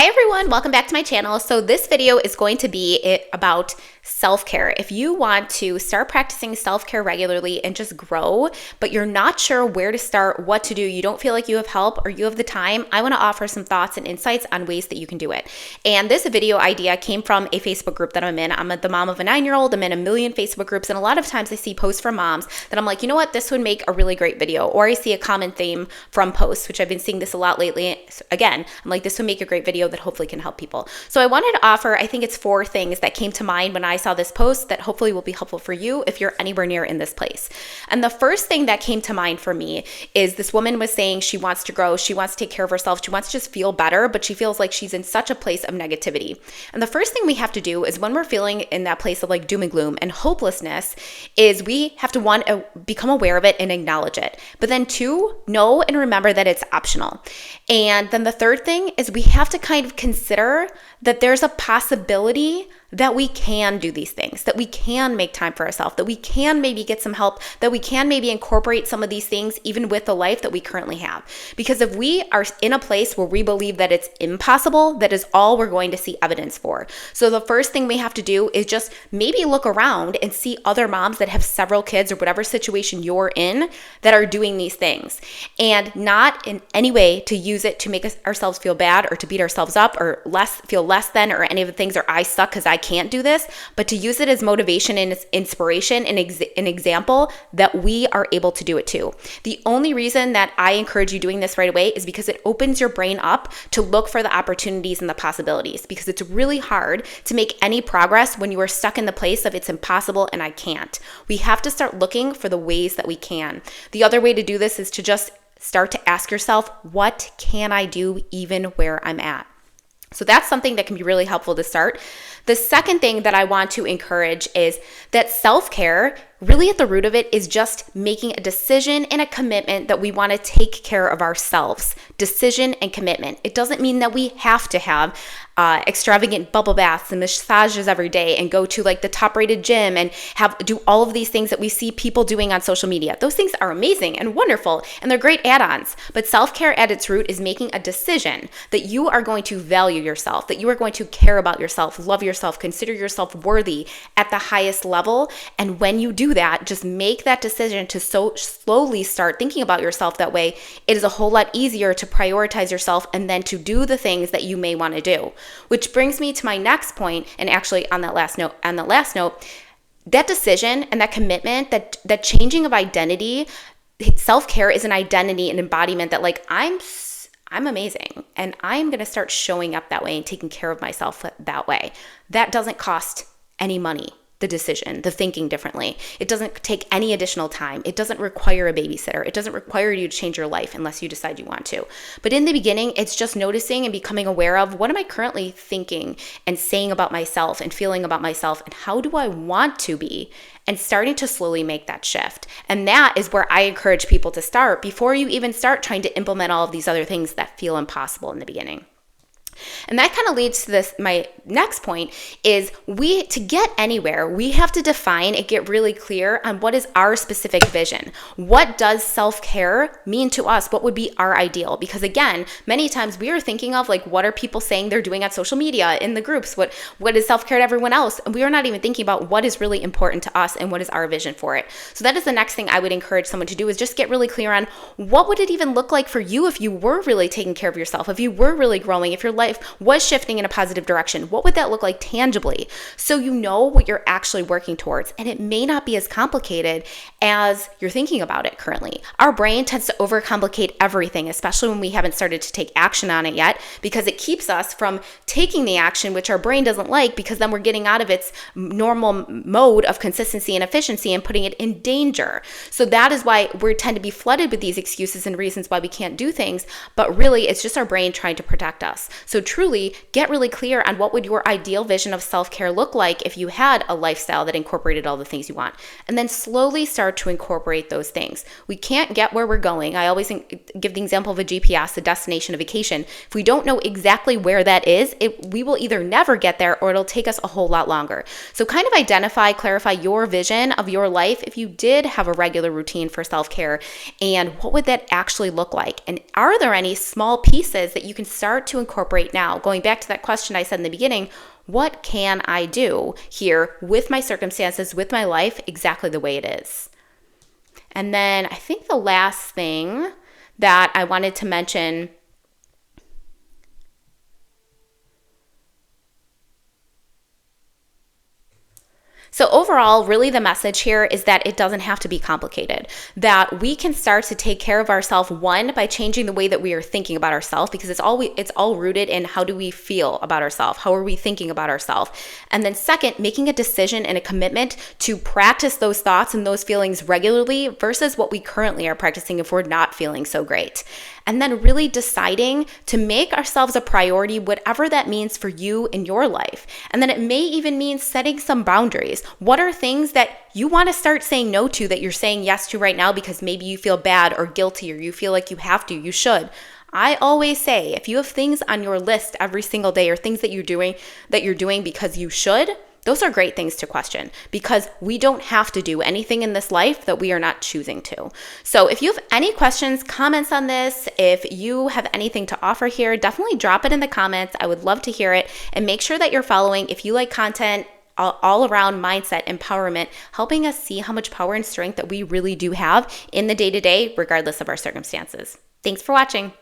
Hi everyone, welcome back to my channel. So this video is going to be about self-care. If you want to start practicing self-care regularly and just grow, but you're not sure where to start, what to do, you don't feel like you have help or you have the time, I want to offer some thoughts and insights on ways that you can do it. And this video idea came from a Facebook group that I'm in. I'm the mom of a 9-year-old. I'm in a million Facebook groups, and a lot of times I see posts from moms that I'm like, you know what, this would make a really great video. Or I see a common theme from posts, which I've been seeing this a lot lately. Again, I'm like, this would make a great video that hopefully can help people. So I wanted to offer, I think it's 4 things that came to mind when I saw this post that hopefully will be helpful for you if you're anywhere near in this place. And the first thing that came to mind for me is this woman was saying she wants to grow, she wants to take care of herself, she wants to just feel better, but she feels like she's in such a place of negativity. And the first thing we have to do is when we're feeling in that place of like doom and gloom and hopelessness is we have to become aware of it and acknowledge it. But then 2, know and remember that it's optional. And then the third thing is we have to kind of consider that there's a possibility that we can do these things, that we can make time for ourselves, that we can maybe get some help, that we can maybe incorporate some of these things even with the life that we currently have. Because if we are in a place where we believe that it's impossible, that is all we're going to see evidence for. So the first thing we have to do is just maybe look around and see other moms that have several kids or whatever situation you're in that are doing these things. And not in any way to use it to make ourselves feel bad or to beat ourselves up or feel less than or any of the things, or I suck because I can't do this, but to use it as motivation and as inspiration and an example that we are able to do it too. The only reason that I encourage you doing this right away is because it opens your brain up to look for the opportunities and the possibilities, because it's really hard to make any progress when you are stuck in the place of it's impossible and I can't. We have to start looking for the ways that we can. The other way to do this is to just start to ask yourself, what can I do even where I'm at? So that's something that can be really helpful to start. The second thing that I want to encourage is that self-care, really at the root of it, is just making a decision and a commitment that we want to take care of ourselves. Decision and commitment. It doesn't mean that we have to have extravagant bubble baths and massages every day and go to like the top rated gym and do all of these things that we see people doing on social media. Those things are amazing and wonderful and they're great add-ons, but self-care at its root is making a decision that you are going to value yourself, that you are going to care about yourself, love yourself, consider yourself worthy at the highest level. And when you do that, just make that decision to so slowly start thinking about yourself that way. It is a whole lot easier to prioritize yourself and then to do the things that you may want to do. Which brings me to my next point, and actually on that last note, that decision and that commitment, that changing of identity, self-care is an identity and embodiment that like I'm amazing and I'm going to start showing up that way and taking care of myself that way. That doesn't cost any money. The decision, the thinking differently. It doesn't take any additional time. It doesn't require a babysitter. It doesn't require you to change your life unless you decide you want to. But in the beginning, it's just noticing and becoming aware of what am I currently thinking and saying about myself and feeling about myself and how do I want to be, and starting to slowly make that shift. And that is where I encourage people to start before you even start trying to implement all of these other things that feel impossible in the beginning. And that kind of leads to this, my next point is to get anywhere, we have to define and get really clear on what is our specific vision. What does self-care mean to us? What would be our ideal? Because again, many times we are thinking of like, what are people saying they're doing on social media, in the groups? What is self-care to everyone else? And we are not even thinking about what is really important to us and what is our vision for it. So that is the next thing I would encourage someone to do, is just get really clear on what would it even look like for you if you were really taking care of yourself, if you were really growing, if your life was shifting in a positive direction. What would that look like tangibly? So you know what you're actually working towards. And it may not be as complicated as you're thinking about it currently. Our brain tends to overcomplicate everything, especially when we haven't started to take action on it yet, because it keeps us from taking the action, which our brain doesn't like, because then we're getting out of its normal mode of consistency and efficiency and putting it in danger. So that is why we tend to be flooded with these excuses and reasons why we can't do things. But really, it's just our brain trying to protect us. So truly get really clear on what would your ideal vision of self-care look like if you had a lifestyle that incorporated all the things you want, and then slowly start to incorporate those things. We can't get where we're going. I always give the example of a GPS, a destination, a vacation. If we don't know exactly where that is, we will either never get there or it'll take us a whole lot longer. So kind of clarify your vision of your life if you did have a regular routine for self-care, and what would that actually look like? And are there any small pieces that you can start to incorporate now now? Going back to that question I said in the beginning, what can I do here with my circumstances, with my life, exactly the way it is? And then I think the last thing that I wanted to mention, so overall, really the message here is that it doesn't have to be complicated, that we can start to take care of ourselves, one, by changing the way that we are thinking about ourselves, because it's all rooted in how do we feel about ourselves, how are we thinking about ourselves. And then second, making a decision and a commitment to practice those thoughts and those feelings regularly versus what we currently are practicing if we're not feeling so great. And then really deciding to make ourselves a priority, whatever that means for you in your life. And then it may even mean setting some boundaries. What are things that you want to start saying no to that you're saying yes to right now because maybe you feel bad or guilty or you feel like you have to, you should? I always say, if you have things on your list every single day or things that you're doing because you should, those are great things to question, because we don't have to do anything in this life that we are not choosing to. So if you have any questions, comments on this, if you have anything to offer here, definitely drop it in the comments. I would love to hear it. And make sure that you're following, if you like content all around mindset, empowerment, helping us see how much power and strength that we really do have in the day-to-day, regardless of our circumstances. Thanks for watching.